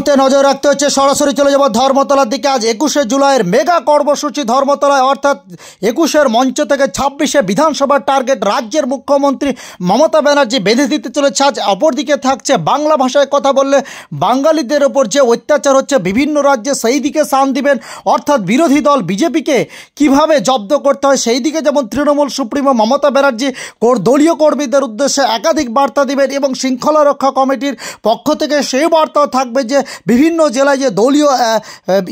মুহূর্তে নজর রাখতে হচ্ছে, সরাসরি চলে যাব ধর্মতলার দিকে। আজ 21শে জুলাইয়ের মেগা কর্মসূচি ধর্মতলায়, অর্থাৎ 21-এর মঞ্চ থেকে 26-এ বিধানসভার টার্গেট রাজ্যের মুখ্যমন্ত্রী মমতা ব্যানার্জি বেঁধে দিতে চলেছে। আজ অপরদিকে থাকছে বাংলা ভাষায় কথা বললে বাঙালিদের ওপর যে অত্যাচার হচ্ছে বিভিন্ন রাজ্যে, সেই দিকে শান দিবেন। অর্থাৎ বিরোধী দল বিজেপিকে কিভাবে জব্দ করতে হয় সেই দিকে যেমন তৃণমূল সুপ্রিমো মমতা ব্যানার্জি দলীয় কর্মীদের উদ্দেশ্যে একাধিক বার্তা দিবেন, এবং শৃঙ্খলা রক্ষা কমিটির পক্ষ থেকে সেই বার্তাও থাকবে যে বিভিন্ন জেলায় যে দলীয়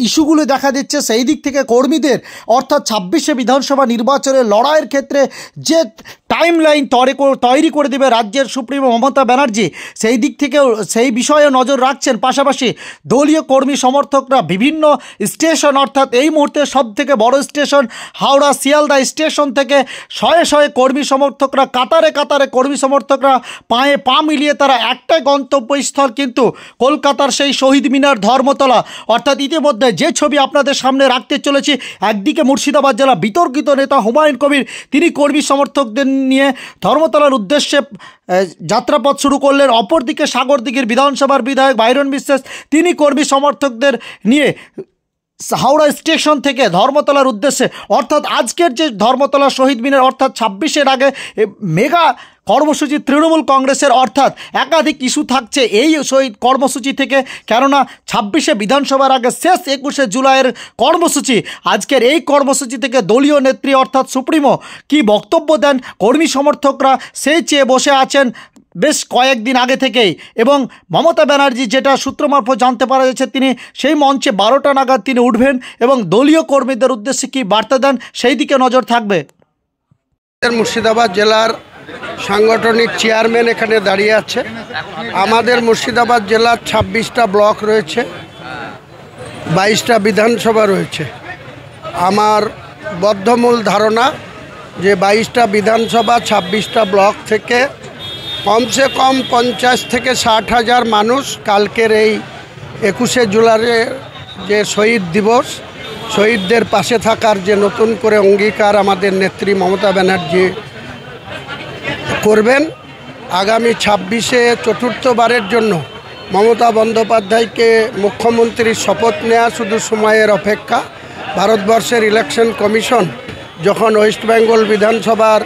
ইস্যুগুলো দেখা দিচ্ছে সেই দিক থেকে কর্মীদের, অর্থাৎ 26শে বিধানসভা নির্বাচনের লড়াইয়ের ক্ষেত্রে যে টাইমলাইন তৈরি করে দেবে রাজ্যের সুপ্রিমো মমতা ব্যানার্জি, সেই দিক থেকেও সেই বিষয়ে নজর রাখছেন। পাশাপাশি দলীয় কর্মী সমর্থকরা বিভিন্ন স্টেশন, অর্থাৎ এই মুহূর্তে সবথেকে বড় স্টেশন হাওড়া শিয়ালদা স্টেশন থেকে শয়ে শয়ে কর্মী সমর্থকরা কাতারে কাতারে কর্মী সমর্থকরা পায়ে পা মিলিয়ে তারা একটাই গন্তব্যস্থল, কিন্তু কলকাতার সেই শহীদ মিনার ধর্মতলা। অর্থাৎ ইতিমধ্যে যে ছবি আপনাদের সামনে রাখতে চলেছি, একদিকে মুর্শিদাবাদ জেলা বিতর্কিত নেতা হুমায়ুন কবির, তিনি কর্মী সমর্থকদের নিয়ে ধর্মতলার উদ্দেশ্যে যাত্রাপথ শুরু করলেন। অপরদিকে সাগরদিঘির বিধানসভার বিধায়ক বাইরন বিশ্বাস, তিনি কর্মী সমর্থকদের নিয়ে হাওড়া স্টেশন থেকে ধর্মতলার উদ্দেশ্যে, অর্থাৎ আজকের যে ধর্মতলা শহীদ মিনার, অর্থাৎ 26-এর আগে মেগা কর্মসূচি তৃণমূল কংগ্রেসের, অর্থাৎ একাধিক ইস্যু থাকছে এই শহীদ কর্মসূচি থেকে। কেননা 26শে বিধানসভার আগে শেষ 21শে জুলাইয়ের কর্মসূচি, আজকের এই কর্মসূচি থেকে দলীয় নেত্রী অর্থাৎ সুপ্রিমো কি বক্তব্য দেন, কর্মী সমর্থকরা সেই চেয়ে বসে আছেন বেশ কয়েকদিন আগে থেকেই। এবং মমতা ব্যানার্জি, যেটা সূত্র মারফত জানতে পারা যাচ্ছে, তিনি সেই মঞ্চে 12টা নাগাদ তিনি উঠবেন এবং দলীয় কর্মীদের উদ্দেশ্যে কি বার্তা দেন সেই দিকে নজর থাকবে। মুর্শিদাবাদ জেলার সাংগঠনিক চেয়ারম্যান এখানে দাঁড়িয়ে আছে। আমাদের মুর্শিদাবাদ জেলার 26টা ব্লক রয়েছে, 22টা বিধানসভা রয়েছে। আমার বদ্ধমূল ধারণা যে 22টা বিধানসভা 26টা ব্লক থেকে কমসে কম 50 থেকে 60 হাজার মানুষ কালকের এই 21শে জুলাইয়ের যে শহীদ দিবস, শহীদদের পাশে থাকার যে নতুন করে অঙ্গীকার আমাদের নেত্রী মমতা ব্যানার্জি করবেন। আগামী 26-এ চতুর্থবারের জন্য মমতা বন্দ্যোপাধ্যায়কে মুখ্যমন্ত্রীর শপথ নেওয়া শুধু সময়ের অপেক্ষা। ভারতবর্ষের ইলেকশন কমিশন যখন ওয়েস্ট বেঙ্গল বিধানসভার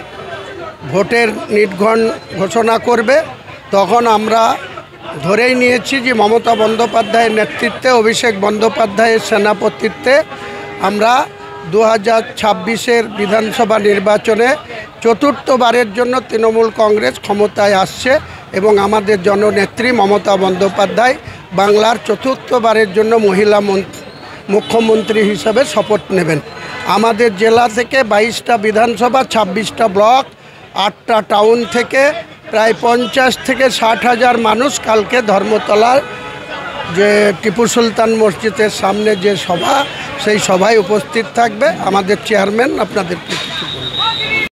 ভোটের নির্ঘণ্ট ঘোষণা করবে, তখন আমরা ধরেই নিয়েছি যে মমতা বন্দ্যোপাধ্যায়ের নেতৃত্বে, অভিষেক বন্দ্যোপাধ্যায়ের সেনাপতিত্বে আমরা 2026-এর বিধানসভা নির্বাচনে চতুর্থবারের জন্য তৃণমূল কংগ্রেস ক্ষমতায় আসছে, এবং আমাদের জননেত্রী মমতা বন্দ্যোপাধ্যায় বাংলার চতুর্থবারের জন্য মহিলা মুখ্যমন্ত্রী হিসাবে শপথ নেবেন। আমাদের জেলা থেকে 22টা বিধানসভা, 26টা ব্লক, 8টা টাউন থেকে প্রায় 50 থেকে 60 হাজার মানুষ কালকে ধর্মতলার যে টিপু সুলতান মসজিদের সামনে যে সভা, সেই সভায় উপস্থিত থাকবে। আমাদের চেয়ারম্যান আপনাদেরকে কিছু বলবেন।